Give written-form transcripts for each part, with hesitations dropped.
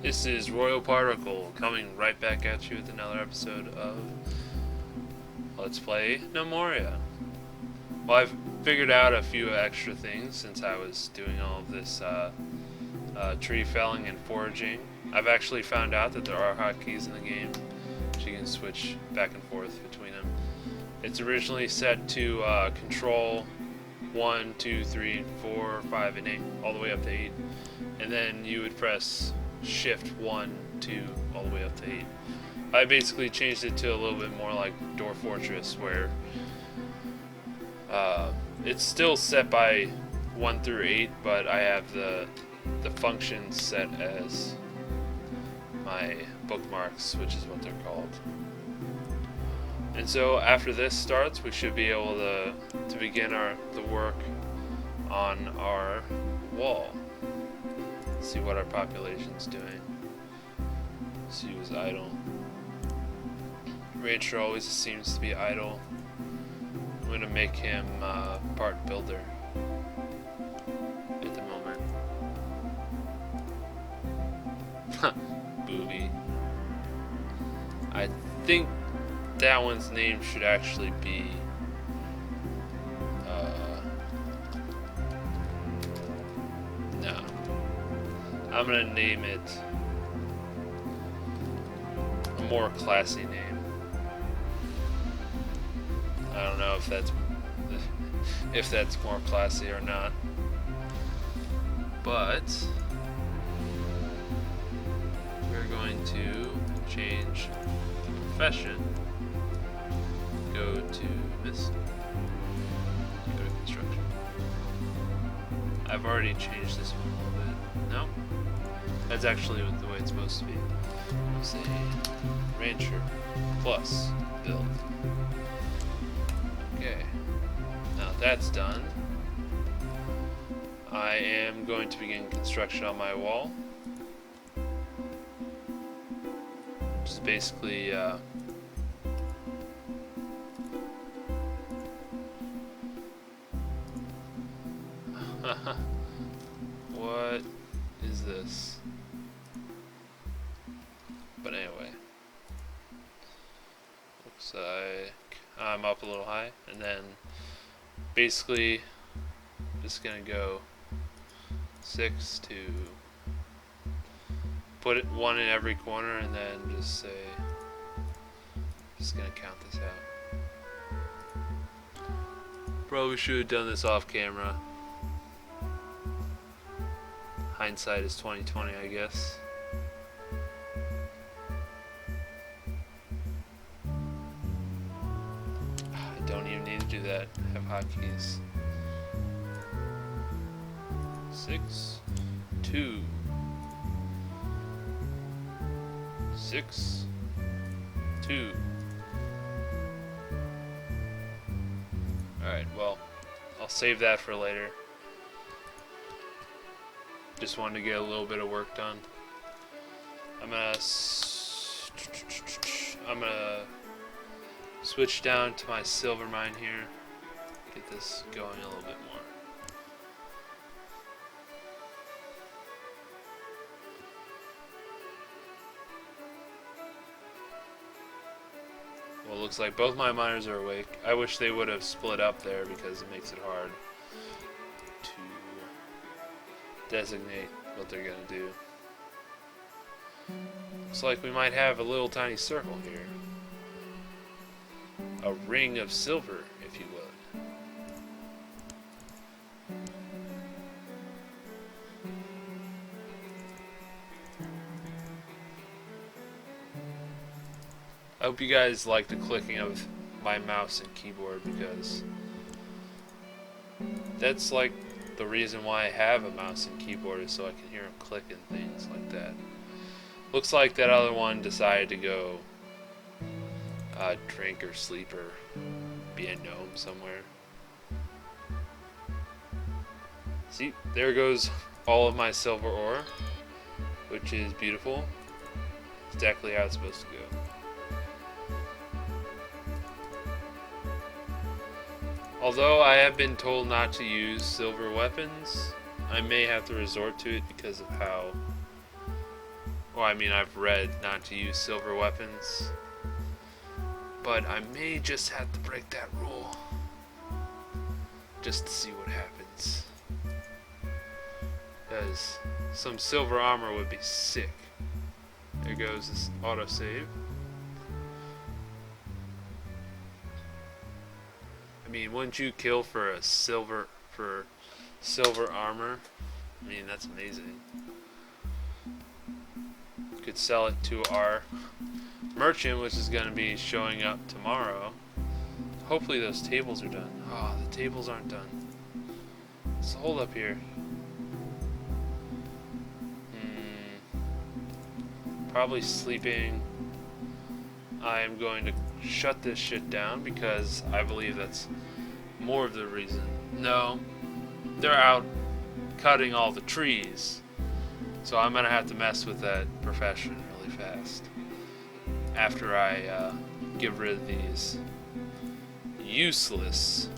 This is Royal Particle coming right back at you with another episode of Let's Play Gnomoria. Well, I've figured out a few extra things since I was doing all of this tree felling and foraging. I've actually found out that there are hotkeys in the game, so you can switch back and forth between them. It's originally set to control 1, 2, 3, 4, 5, and 8, all the way up to 8. And then you would press Shift 1, 2, all the way up to 8. I basically changed it to a little bit more like Door Fortress, where it's still set by 1 through 8, but I have the functions set as my bookmarks, which is what they're called. And so after this starts, we should be able to begin the work on our wall. See what our population's doing. See who's idle. Rancher always seems to be idle. I'm going to make him part builder at the moment. Booby. I think that one's name should actually be no. I'm gonna name it a more classy name. I don't know if that's more classy or not, but we're going to change the profession. Go to Mist. Go to construction. I've already changed this one a little bit. No, that's actually the way it's supposed to be. Say Rancher plus build. Okay, now that's done. I am going to begin construction on my wall. Just basically what is this? But anyway, looks like I'm up a little high, and then basically just gonna go 6 to put it 1 in every corner, and then just say, just gonna count this out. Probably should have done this off camera. Hindsight is 20/20, I guess. I don't even need to do that. I have hotkeys. 6, 2, 6, 2. Alright, well, I'll save that for later. Just wanted to get a little bit of work done. I'm gonna switch down to my silver mine here. Get this going a little bit more. Well, it looks like both my miners are awake. I wish they would have split up there because it makes it hard to designate what they're gonna do. Looks like we might have a little tiny circle here. A ring of silver, if you would. I hope you guys like the clicking of my mouse and keyboard, because that's like the reason why I have a mouse and keyboard, is so I can hear them click and things like that. Looks like that other one decided to go drink or sleep or be a gnome somewhere. See, there goes all of my silver ore, which is beautiful. Exactly how it's supposed to go. Although I have been told not to use silver weapons, I may have to resort to it because of how Well, I mean, I've read not to use silver weapons, but I may just have to break that rule just to see what happens. Because some silver armor would be sick. There goes this autosave. I mean, wouldn't you kill for silver armor? I mean, that's amazing. Could sell it to our merchant, which is going to be showing up tomorrow. Hopefully those tables are done. Oh, the tables aren't done. Let's hold up here. Probably sleeping. I am going to shut this shit down because I believe that's more of the reason. No, they're out cutting all the trees. So I'm going to have to mess with that profession really fast after I get rid of these useless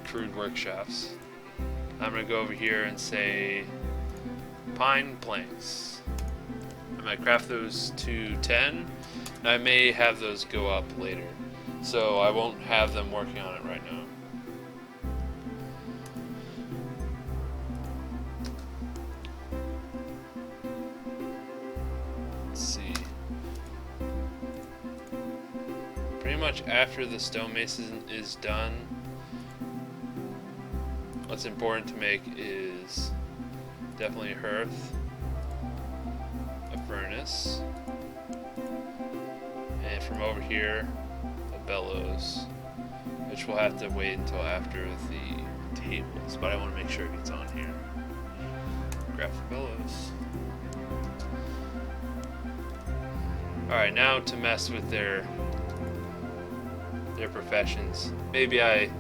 crude workshops. I'm going to go over here and say pine planks. I might craft those to 10, and I may have those go up later. So I won't have them working on it right now. Let's see. Pretty much after the stonemason is done, what's important to make is definitely a hearth, a furnace, and from over here, a bellows, which we'll have to wait until after the tables, but I want to make sure it gets on here. Grab the bellows. Alright, now to mess with their professions. Maybe I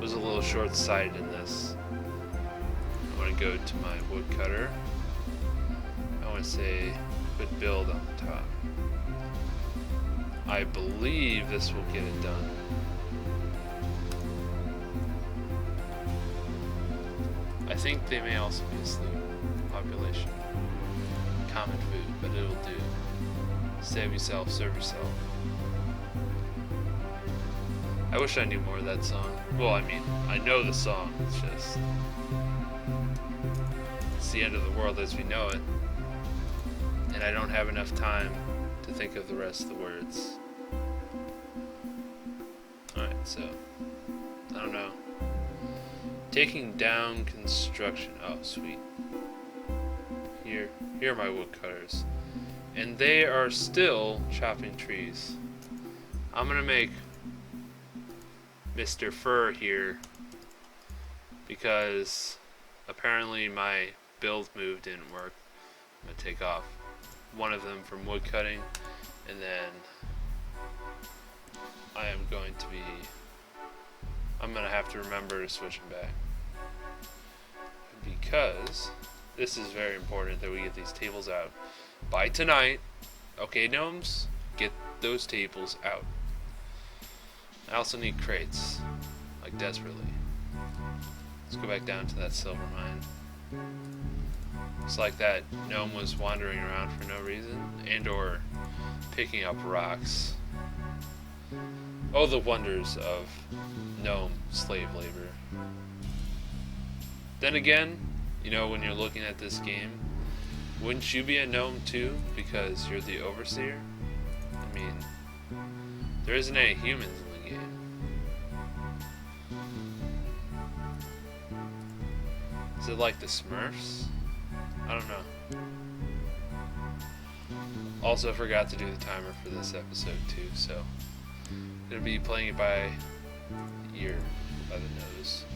was a little short-sighted in this. I want to go to my woodcutter. I want to say put build on the top. I believe this will get it done. I think they may also be asleep. Population. Common food, but it'll do. Save yourself, serve yourself. I wish I knew more of that song. Well, I mean, I know the song, it's just... it's the end of the world as we know it. And I don't have enough time to think of the rest of the words. Alright, so... I don't know. Taking down construction. Oh, sweet. Here are my woodcutters. And they are still chopping trees. I'm gonna make Mr. Fur here because apparently my build move didn't work. I'm gonna take off one of them from wood cutting, and then I'm gonna have to remember to switch them back because this is very important that we get these tables out by tonight. Okay, gnomes, get those tables out. I also need crates, like desperately. Let's go back down to that silver mine. It's like that gnome was wandering around for no reason, and or picking up rocks. Oh, the wonders of gnome slave labor. Then again, you know, when you're looking at this game, wouldn't you be a gnome too, because you're the overseer? I mean, there isn't any humans in the game. Is it like the Smurfs? I don't know. Also forgot to do the timer for this episode too, so I'm gonna be playing it by ear, by the nose,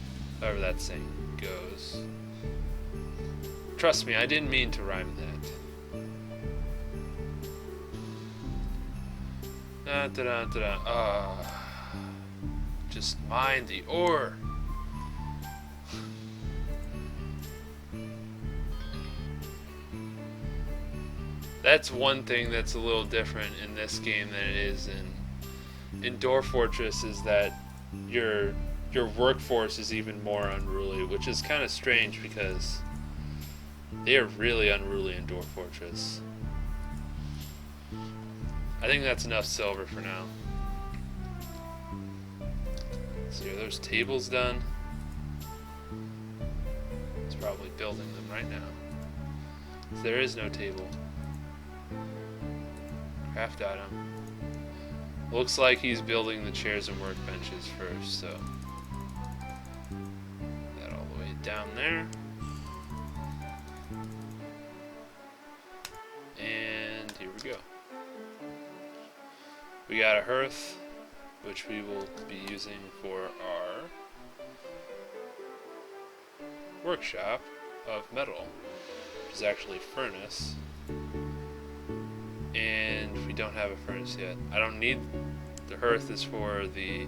however that saying goes. Trust me, I didn't mean to rhyme that. Just mind the ore. That's one thing that's a little different in this game than it is in Dwarf Fortress, is that your workforce is even more unruly, which is kind of strange because They are really unruly in Dwarf Fortress. I think that's enough silver for now. So are those tables done? He's probably building them right now. So there is no table. Craft item. Looks like he's building the chairs and workbenches first, so that all the way down there. And here we go. We got a hearth, which we will be using for our workshop of metal, which is actually a furnace. And we don't have a furnace yet. I don't need the hearth. Is for the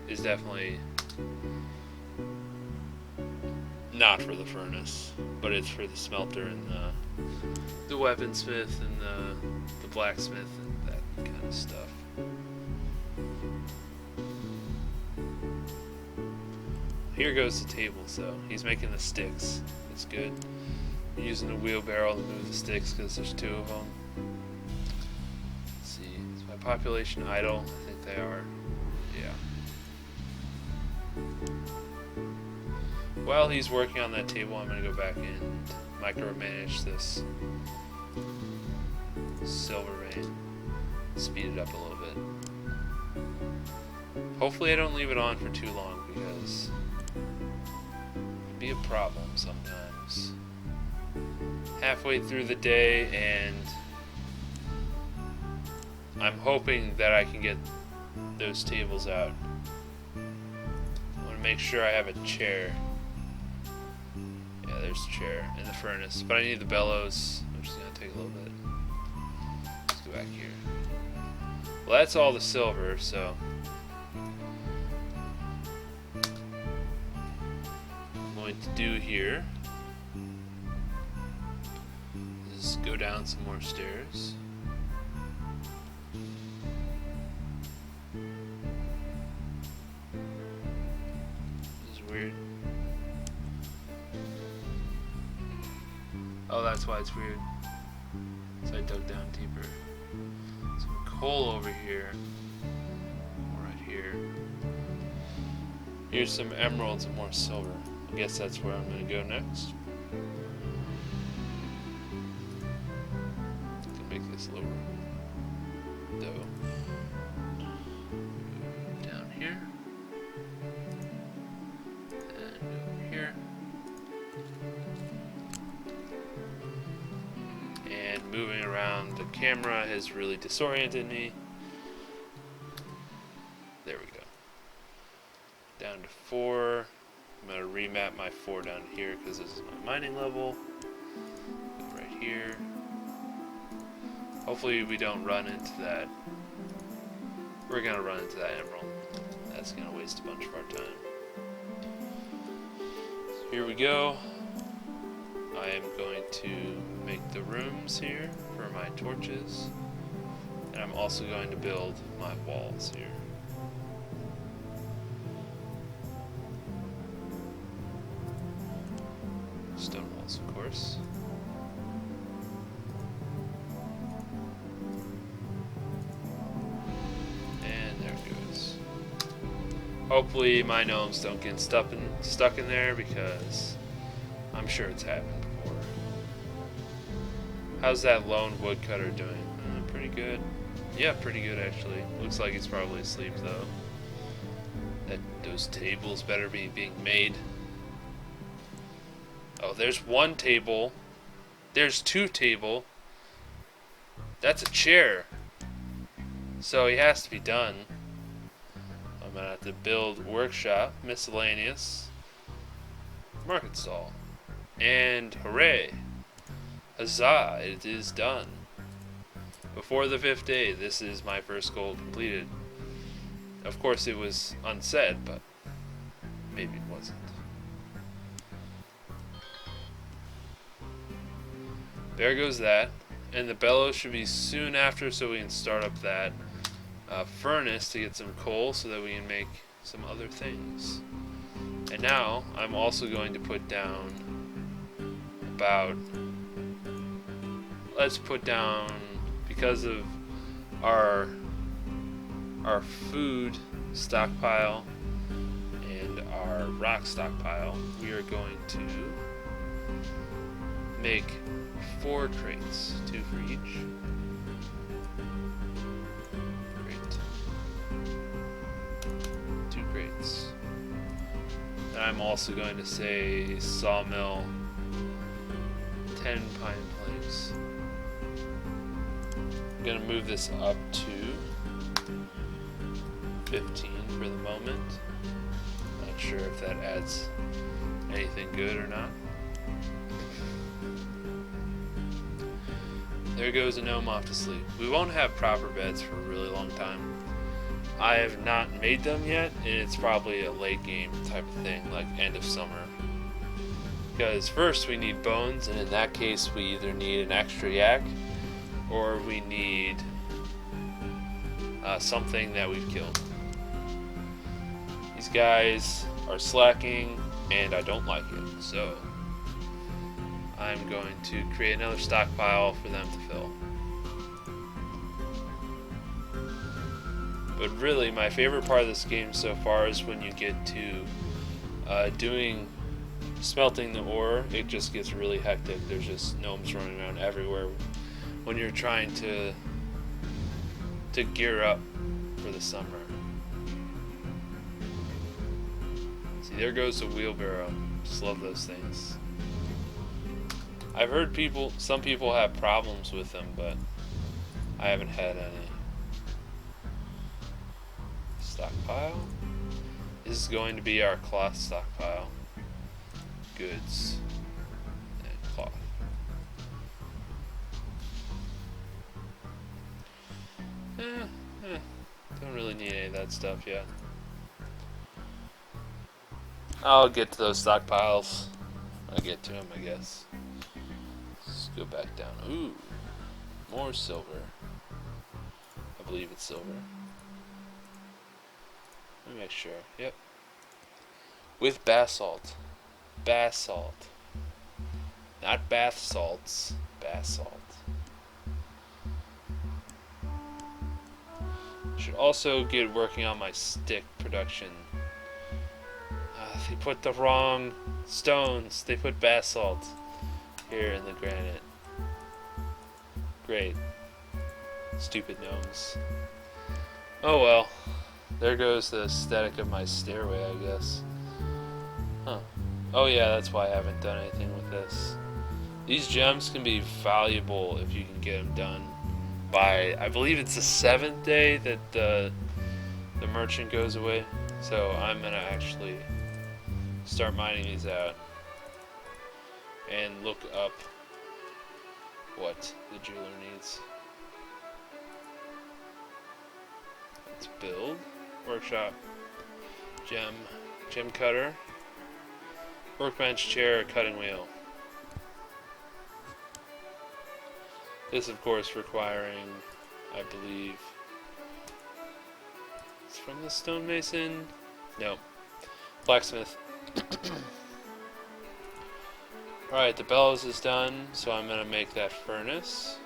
is definitely not for the furnace, but it's for the smelter and the weaponsmith and the blacksmith and that kind of stuff. Here goes the table. So he's making the sticks. It's good. Using a wheelbarrow to move the sticks because there's two of them. Let's see, is my population idle? I think they are. Yeah. While he's working on that table, I'm going to go back and micromanage this silver vein. Speed it up a little bit. Hopefully I don't leave it on for too long because it can be a problem sometimes. Halfway through the day, and I'm hoping that I can get those tables out. I want to make sure I have a chair. Yeah, there's a chair in the furnace, but I need the bellows, which is going to take a little bit. Let's go back here. Well, that's all the silver, so I'm going to do here is go down some more stairs. This is weird. Oh, that's why it's weird. So I dug down deeper. Some coal over here. Right here. Here's some emeralds and more silver. I guess that's where I'm going to go next. Make this a little dough. Down here. And over here. And moving around the camera has really disoriented me. There we go. Down to 4. I'm going to remap my 4 down here because this is my mining level. Go right here. Hopefully we don't run into that. We're going to run into that emerald. That's going to waste a bunch of our time. So here we go. I am going to make the rooms here for my torches. And I'm also going to build my walls here. Stone walls, of course. Hopefully my gnomes don't get stuck in there because I'm sure it's happened before. How's that lone woodcutter doing? Pretty good. Yeah, pretty good actually. Looks like he's probably asleep though. Those tables better be being made. Oh, there's one table. There's 2 table. That's a chair. So he has to be done. I'm going to have to build workshop, miscellaneous, market stall. And hooray! Huzzah! It is done. Before the 5th day, this is my first goal completed. Of course it was unsaid, but maybe it wasn't. There goes that. And the bellows should be soon after so we can start up that furnace to get some coal so that we can make some other things. And now I'm also going to put down about, let's put down, because of our food stockpile and our rock stockpile, we are going to make 4 crates, 2 for each. Great. 2 crates. And I'm also going to say sawmill, 10 pine planks. I'm going to move this up to 15 for the moment. Not sure if that adds anything good or not. There goes a gnome off to sleep. We won't have proper beds for a really long time. I have not made them yet, and it's probably a late game type of thing, like end of summer. Because first we need bones, and in that case we either need an extra yak, or we need something that we've killed. These guys are slacking, and I don't like it, so I'm going to create another stockpile for them to fill. But really, my favorite part of this game so far is when you get to smelting the ore. It just gets really hectic. There's just gnomes running around everywhere when you're trying to gear up for the summer. See, there goes the wheelbarrow. Just love those things. I've heard some people have problems with them, but I haven't had any. Stockpile. This is going to be our cloth stockpile. Goods and cloth. Don't really need any of that stuff yet. I'll get to those stockpiles. I'll get to them, I guess. Let's go back down. Ooh, more silver. I believe it's silver. Let me make sure. Yep. With basalt. Basalt. Not bath salts. Basalt. Should also get working on my stick production. They put the wrong stones. They put basalt here in the granite. Great. Stupid gnomes. Oh well. There goes the aesthetic of my stairway, I guess. Huh. Oh yeah, that's why I haven't done anything with this. These gems can be valuable if you can get them done by, I believe it's the 7th day that the merchant goes away. So I'm gonna actually start mining these out and look up what the jeweler needs. Let's build. Workshop. Gem cutter. Workbench, chair, cutting wheel. This, of course, requiring, I believe, it's from the stonemason? No. Blacksmith. Alright, the bellows is done, so I'm going to make that furnace.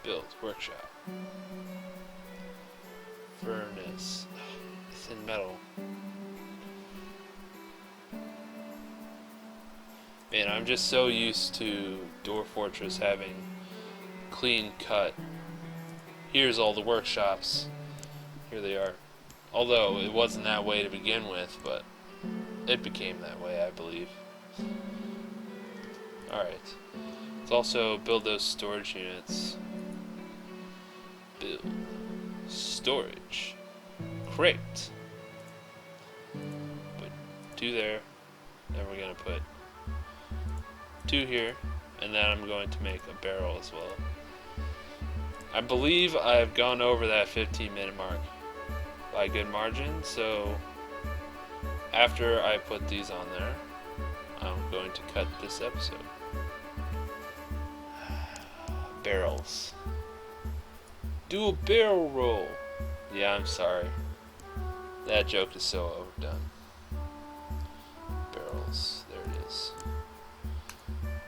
Build. Workshop. Furnace. Thin metal. Man, I'm just so used to Door Fortress having clean cut. Here's all the workshops. Here they are. Although it wasn't that way to begin with, but it became that way, I believe. Alright. Let's also build those storage units. Build. Storage. Crate. Put 2 there. Then we're going to put 2 here. And then I'm going to make a barrel as well. I believe I've gone over that 15-minute mark by a good margin. So after I put these on there, I'm going to cut this episode. Barrels. Do a barrel roll. Yeah, I'm sorry. That joke is so overdone.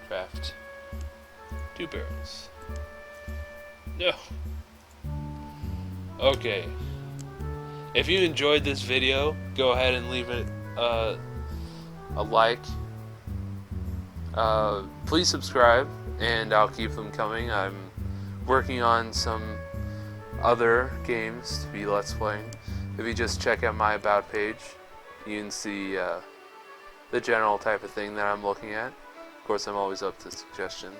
craft 2 barrels. No. Okay. If you enjoyed this video, go ahead and leave it a like. Please subscribe, and I'll keep them coming. I'm working on some other games to be Let's Playing. If you just check out my About page, you can see the general type of thing that I'm looking at. Of course, I'm always up to suggestion.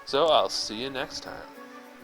So I'll see you next time.